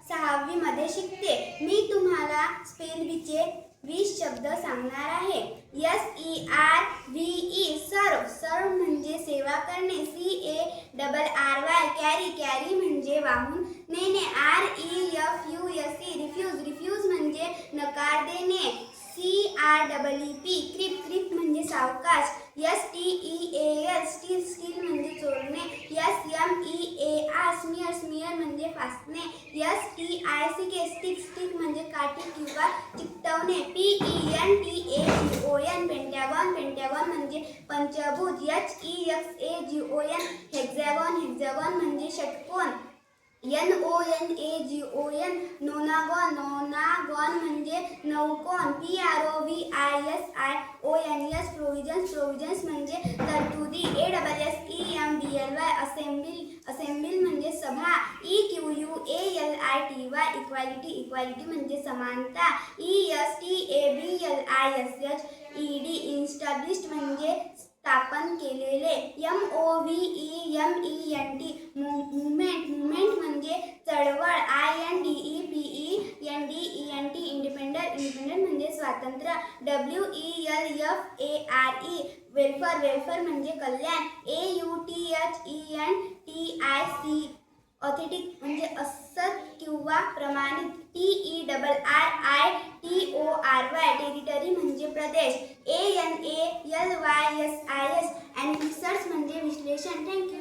6वी मध्ये शिकते। मी तुम्हाला स्पेल बीचे 20 शब्द सांगणार आहे। SERVE सर्व, सर्व म्हणजे सेवा करणे। CARRY कॅरी, कॅरी म्हणजे वाहून नेणे। REFUSE रिफ्यूज, रिफ्यूज म्हणजे नकार देणे। CREEP क्रीप, क्रीप म्हणजे सावकाश। STEAL स्टील, स्टील म्हणजे चोरणे। SMEAR स्मिअर, स्मिअर म्हणजे फासणे। STICK स्टिक, स्टिक म्हणजे काठी किंवा चिकटवणे। PENTAGON पेंटॅगॉन, पेंटॅगॉन म्हणजे पंचभुज। HEXAGON हेक्झॅगॉन, हेक्झॅगॉन म्हणजे षटकोन। NONAGON नोनागॉन, नोनागॉन म्हणजे नौकोन। PROVISIONS प्रोव्हिजन्स, प्रोव्हिजन्स म्हणजे तरतुदी। ASSEMBLY असेंबल, असेंबल म्हणजे सभा। EQUALITY इक्वॅलिटी, इक्वॅलिटी म्हणजे समानता। ESTABLISHED इस्टॅब्लिश्ड म्हणजे स्थापन केलेले। MOVEMENT मुवमेंट, मुवमेंट म्हणजे चळवळ। INDEPENDENT इंडिपेंडंट, इंडिपेंडंट म्हणजे स्वातंत्र्य। WELFARE वेलफेअर, वेलफेअर म्हणजे कल्याण। AUTHENTIC ऑथेंटिक म्हणजे असत किंवा प्रमाणित। TERRITORY टेरिटरी म्हणजे प्रदेश। ANALYSIS ॲनालिसिस म्हणजे विश्लेषण। थँक्यू.